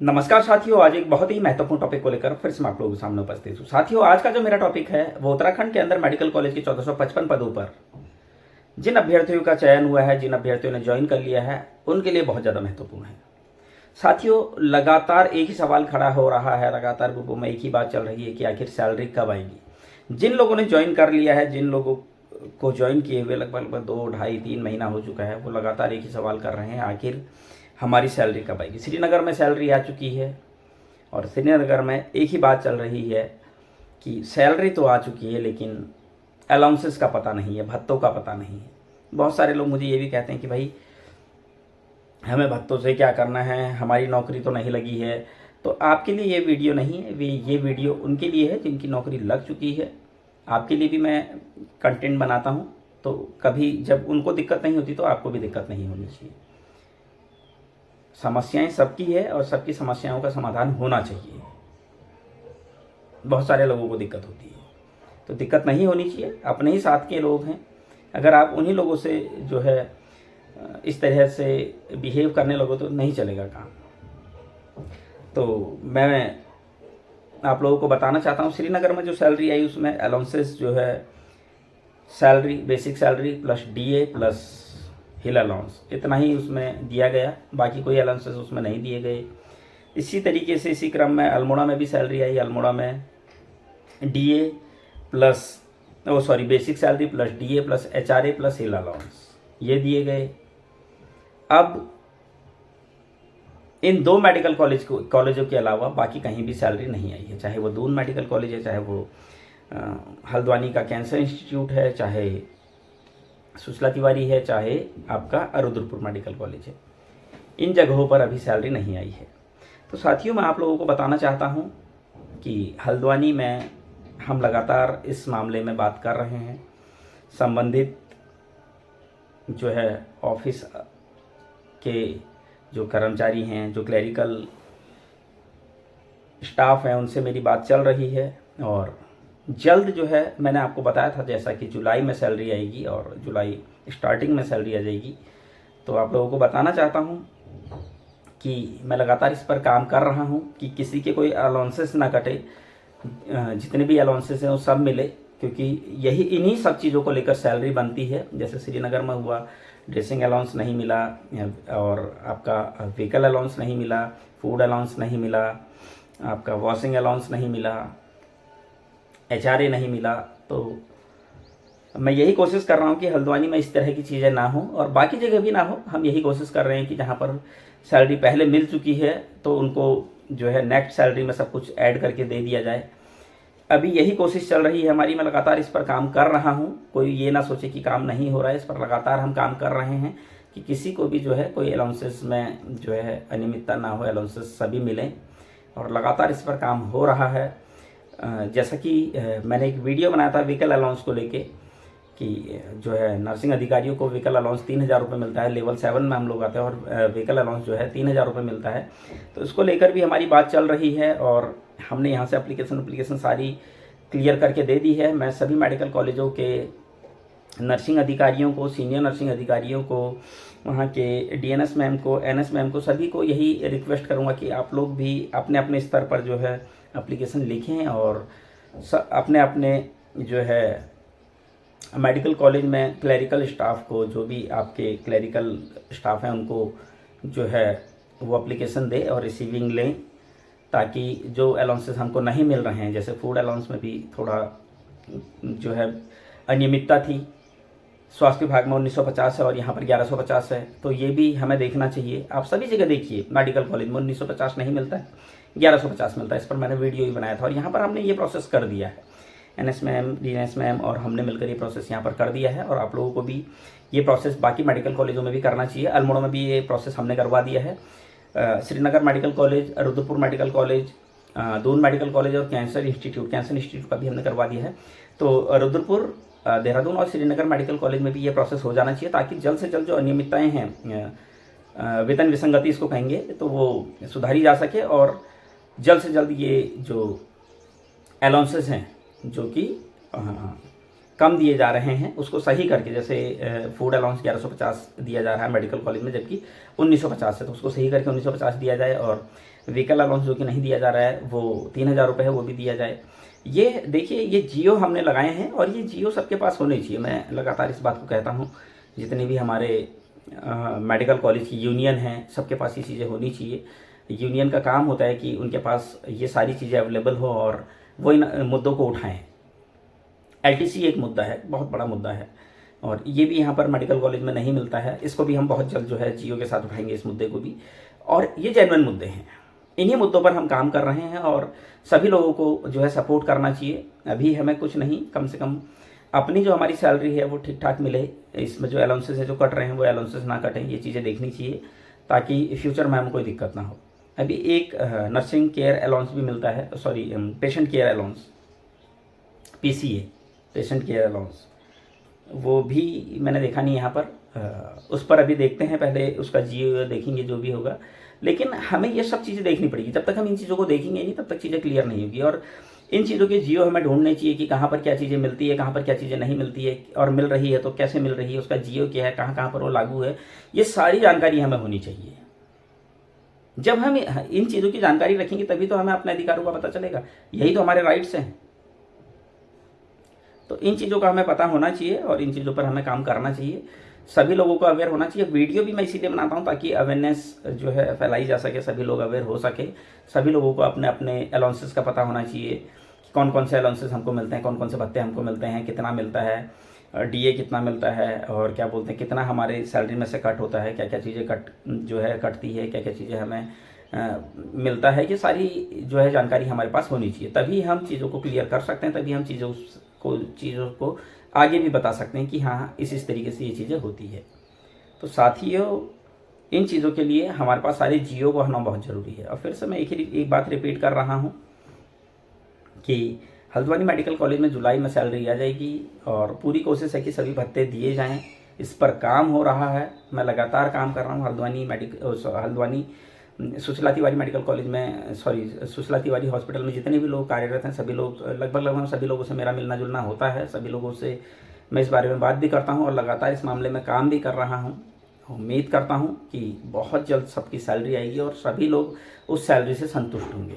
नमस्कार साथियों, आज एक बहुत ही महत्वपूर्ण टॉपिक को लेकर फिर से मैं आप लोगों के सामने उपस्थित हूँ। साथियों, आज का जो मेरा टॉपिक है वो उत्तराखंड के अंदर मेडिकल कॉलेज के 1455 पदों पर जिन अभ्यर्थियों का चयन हुआ है, जिन अभ्यर्थियों ने ज्वाइन कर लिया है, उनके लिए बहुत ज़्यादा महत्वपूर्ण है। साथियों, लगातार एक ही सवाल खड़ा हो रहा है, लगातार ग्रुपों में एक ही बात चल रही है कि आखिर सैलरी कब आएगी। जिन लोगों ने ज्वाइन कर लिया है, जिन लोगों को ज्वाइन किए हुए लगभग 2, ढाई, 3 महीना हो चुका है, वो लगातार एक ही सवाल कर रहे हैं, आखिर हमारी सैलरी कब आएगी। श्रीनगर में सैलरी आ चुकी है और श्रीनगर में एक ही बात चल रही है कि सैलरी तो आ चुकी है लेकिन अलाउंसेस का पता नहीं है, भत्तों का पता नहीं है। बहुत सारे लोग मुझे ये भी कहते हैं कि भाई हमें भत्तों से क्या करना है, हमारी नौकरी तो नहीं लगी है। तो आपके लिए ये वीडियो नहीं है, ये वीडियो उनके लिए है जिनकी नौकरी लग चुकी है। आपके लिए भी मैं कंटेंट बनाता हूँ, तो कभी जब उनको दिक्कत नहीं होती तो आपको भी दिक्कत नहीं होनी चाहिए। समस्याएं सबकी है और सबकी समस्याओं का समाधान होना चाहिए। बहुत सारे लोगों को दिक्कत होती है, तो दिक्कत नहीं होनी चाहिए। अपने ही साथ के लोग हैं, अगर आप उन्हीं लोगों से जो है इस तरह से बिहेव करने लगो तो नहीं चलेगा काम। तो मैं आप लोगों को बताना चाहता हूँ, श्रीनगर में जो सैलरी आई उसमें अलाउंसेस जो है, salary, basic salary plus DA plus hill allowance, इतना ही उसमें दिया गया, बाकी कोई अलाउंसेस उसमें नहीं दिए गए। इसी तरीके से इसी क्रम में अल्मोड़ा में भी सैलरी आई। अल्मोड़ा में DA plus basic salary plus DA plus HRA plus hill allowance ये दिए गए। अब इन 2 मेडिकल कॉलेजों के अलावा बाकी कहीं भी सैलरी नहीं आई है, चाहे वो दून मेडिकल कॉलेज है, चाहे वो हल्द्वानी का कैंसर इंस्टीट्यूट है, चाहे सुशीला तिवारी है, चाहे आपका रुद्रपुर मेडिकल कॉलेज है। इन जगहों पर अभी सैलरी नहीं आई है। तो साथियों, मैं आप लोगों को बताना चाहता हूं कि हल्द्वानी में हम लगातार इस मामले में बात कर रहे हैं। संबंधित जो है ऑफिस के जो कर्मचारी हैं, जो क्लरिकल स्टाफ हैं, उनसे मेरी बात चल रही है और जल्द जो है, मैंने आपको बताया था जैसा कि जुलाई में सैलरी आएगी और जुलाई स्टार्टिंग में सैलरी आ जाएगी। तो आप लोगों को बताना चाहता हूं कि मैं लगातार इस पर काम कर रहा हूं कि किसी के कोई अलाउंसेस ना कटे, जितने भी अलाउंसेस हैं वो सब मिले, क्योंकि यही इन्हीं सब चीज़ों को लेकर सैलरी बनती है। जैसे श्रीनगर में हुआ, ड्रेसिंग अलाउंस नहीं मिला और आपका व्हीकल अलाउंस नहीं मिला, फूड अलाउंस नहीं मिला, आपका वॉशिंग अलाउंस नहीं मिला, एचआरए नहीं मिला। तो मैं यही कोशिश कर रहा हूँ कि हल्द्वानी में इस तरह की चीज़ें ना हो और बाकी जगह भी ना हो। हम यही कोशिश कर रहे हैं कि जहाँ पर सैलरी पहले मिल चुकी है तो उनको जो है नेक्स्ट सैलरी में सब कुछ ऐड करके दे दिया जाए। अभी यही कोशिश चल रही है हमारी। मैं लगातार इस पर काम कर रहा हूँ, कोई ये ना सोचे कि काम नहीं हो रहा है। इस पर लगातार हम काम कर रहे हैं कि किसी को भी जो है कोई अलाउंसेस में जो है अनियमितता ना हो, अलाउंसेस सभी मिलें और लगातार इस पर काम हो रहा है। जैसा कि मैंने एक वीडियो बनाया था व्हीकल अलाउंस को लेके कि जो है नर्सिंग अधिकारियों को व्हीकल अलाउंस 3000 रुपये मिलता है, लेवल 7 में हम लोग आते हैं और व्हीकल अलाउंस जो है 3000 रुपये मिलता है। तो इसको लेकर भी हमारी बात चल रही है और हमने यहाँ से एप्लीकेशन सारी क्लियर करके दे दी है। मैं सभी मेडिकल कॉलेजों के नर्सिंग अधिकारियों को, सीनियर नर्सिंग अधिकारियों को, वहाँ के डीएनएस मैम को, एनएस मैम को, सभी को यही रिक्वेस्ट करूँगा कि आप लोग भी अपने अपने स्तर पर जो है एप्लीकेशन लिखें और अपने अपने जो है मेडिकल कॉलेज में क्लरिकल स्टाफ को, जो भी आपके क्लरिकल स्टाफ हैं उनको जो है वो एप्लीकेशन दें और रिसीविंग लें, ताकि जो अलाउंसेस हमको नहीं मिल रहे हैं, जैसे फूड अलाउंस में भी थोड़ा जो है अनियमितता थी। स्वास्थ्य विभाग में 1950 है और यहाँ पर 1150 है, तो ये भी हमें देखना चाहिए। आप सभी जगह देखिए, मेडिकल कॉलेज में 1950 नहीं मिलता है, 1150 मिलता है। इस पर मैंने वीडियो भी बनाया था और यहाँ पर हमने ये प्रोसेस कर दिया है। एनएस मैम, डीएनएस मैम और हमने मिलकर ये प्रोसेस यहाँ पर कर दिया है और आप लोगों को भी ये प्रोसेस बाकी मेडिकल कॉलेजों में भी करना चाहिए। अल्मोड़ा में भी ये प्रोसेस हमने करवा दिया है। Srinagar medical college, Rudrapur medical college, Doon medical college और कैंसर इंस्टीट्यूट का भी हमने करवा दिया है। तो रुद्रपुर, देहरादून और श्रीनगर मेडिकल कॉलेज में भी ये प्रोसेस हो जाना चाहिए, ताकि जल्द से जल्द जो अनियमितताएँ हैं, वेतन विसंगति इसको कहेंगे, तो वो सुधारी जा सके और जल्द से जल्द ये जो अलाउंसेस हैं जो कि कम दिए जा रहे हैं उसको सही करके, जैसे फूड अलाउंस 1150 दिया जा रहा है मेडिकल कॉलेज में, जबकि 1950 है, तो उसको सही करके 1950 दिया जाए और व्हीकल अलाउंस जो कि नहीं दिया जा रहा है वो 3000 रुपये है, वो भी दिया जाए। ये देखिए, ये जियो हमने लगाए हैं और ये जियो सबके पास होने चाहिए। मैं लगातार इस बात को कहता हूँ, जितने भी हमारे मेडिकल कॉलेज की यूनियन हैं सबके पास ये चीज़ें होनी चाहिए। यूनियन का काम होता है कि उनके पास ये सारी चीज़ें अवेलेबल हो और वो इन मुद्दों को उठाएं। एलटीसी एक मुद्दा है, बहुत बड़ा मुद्दा है, और ये भी यहाँ पर मेडिकल कॉलेज में नहीं मिलता है। इसको भी हम बहुत जल्द जो है जियो के साथ उठाएंगे इस मुद्दे को भी। और ये जेन्युइन मुद्दे हैं, इन्हीं मुद्दों पर हम काम कर रहे हैं और सभी लोगों को जो है सपोर्ट करना चाहिए। अभी हमें कुछ नहीं, कम से कम अपनी जो हमारी सैलरी है वो ठीक ठाक मिले। इसमें जो अलाउंसेस है जो कट रहे हैं वो अलाउंसेस ना कटें, ये चीज़ें देखनी चाहिए ताकि फ्यूचर में हमें कोई दिक्कत ना हो। अभी एक नर्सिंग केयर अलाउंस भी मिलता है, sorry patient care allowance, PCA, patient care allowance, वो भी मैंने देखा नहीं यहाँ पर। उस पर अभी देखते हैं, पहले उसका जियो देखेंगे जो भी होगा। लेकिन हमें ये सब चीज़ें देखनी पड़ेगी। जब तक हम इन चीज़ों को देखेंगे नहीं तब तक चीज़ें क्लियर नहीं होगी। और इन चीज़ों के जियो हमें ढूंढने चाहिए कि कहाँ पर क्या चीज़ें मिलती है, कहाँ पर क्या चीज़ें नहीं मिलती है, और मिल रही है तो कैसे मिल रही है, उसका जियो क्या है, कहाँ कहाँ पर वो लागू है, ये सारी जानकारी हमें होनी चाहिए। जब हम इन चीज़ों की जानकारी रखेंगे तभी तो हमें अपने अधिकारों का पता चलेगा। यही तो हमारे राइट्स हैं। तो इन चीज़ों का हमें पता होना चाहिए और इन चीज़ों पर हमें काम करना चाहिए। सभी लोगों को अवेयर होना चाहिए। वीडियो भी मैं इसीलिए बनाता हूँ ताकि अवेयरनेस जो है फैलाई जा सके, सभी लोग अवेयर हो सके। सभी लोगों को अपने अपने अलाउंसेस का पता होना चाहिए कि कौन कौन से अलाउंसेस हमको मिलते हैं, कौन कौन से भत्ते हमको मिलते हैं, कितना मिलता है, डीए कितना मिलता है, और क्या बोलते हैं कितना हमारे सैलरी में से कट होता है, क्या क्या चीज़ें कटती है, क्या क्या चीज़ें हमें मिलता है। ये सारी जो है जानकारी हमारे पास होनी चाहिए, तभी हम चीज़ों को क्लियर कर सकते हैं, तभी हम चीज़ों को आगे भी बता सकते हैं कि हाँ इस तरीके से ये चीज़ें होती है। तो साथियों, इन चीज़ों के लिए हमारे पास सारे जियो को होना बहुत ज़रूरी है। और फिर से मैं एक बात रिपीट कर रहा हूँ कि हल्द्वानी मेडिकल कॉलेज में जुलाई में सैलरी आ जाएगी और पूरी कोशिश है कि सभी भत्ते दिए जाएं। इस पर काम हो रहा है, मैं लगातार काम कर रहा हूँ। हल्द्वानी सुशीला तिवारी मेडिकल कॉलेज में, सुशीला तिवारी हॉस्पिटल में जितने भी लोग कार्यरत हैं, सभी लोग लगभग सभी लोगों से मेरा मिलना जुलना होता है। सभी लोगों से मैं इस बारे में बात भी करता हूँ और लगातार इस मामले में काम भी कर रहा हूँ। उम्मीद करता हूँ कि बहुत जल्द सबकी सैलरी आएगी और सभी लोग उस सैलरी से संतुष्ट होंगे।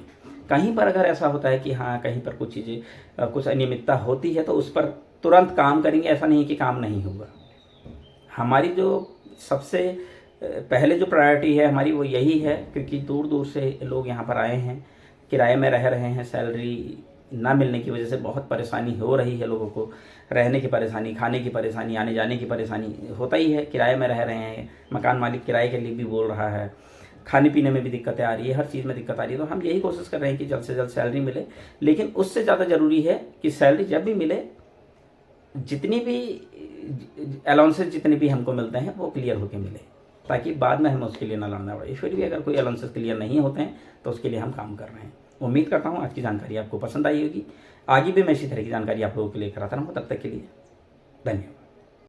कहीं पर अगर ऐसा होता है कि हाँ कहीं पर कुछ चीज़ें कुछ अनियमितता होती है तो उस पर तुरंत काम करेंगे, ऐसा नहीं है कि काम नहीं होगा। हमारी जो सबसे पहले जो प्रायोरिटी है हमारी वो यही है, क्योंकि दूर दूर से लोग यहाँ पर आए हैं, किराए में रह रहे हैं। सैलरी ना मिलने की वजह से बहुत परेशानी हो रही है लोगों को, रहने की परेशानी, खाने की परेशानी, आने जाने की परेशानी होता ही है। किराए में रह रहे हैं, मकान मालिक किराए के लिए भी बोल रहा है, खाने पीने में भी दिक्कतें आ रही है, हर चीज़ में दिक्कत आ रही है। तो हम यही कोशिश कर रहे हैं कि जल्द से जल्द सैलरी मिले। लेकिन उससे ज़्यादा ज़रूरी है कि सैलरी जब भी मिले, जितनी भी अलाउंसेस जितने भी हमको मिलते हैं वो क्लियर होकर मिले, ताकि बाद में हमें उसके लिए ना लड़ना पड़े। फिर भी अगर कोई अलाउंसेस क्लियर नहीं होते हैं तो उसके लिए हम काम कर रहे हैं। उम्मीद करता हूँ आज की जानकारी आपको पसंद आई होगी। आगे भी मैं इसी तरह की जानकारी आप लोगों के लिए कराता रहूँगा। तब तक के लिए धन्यवाद।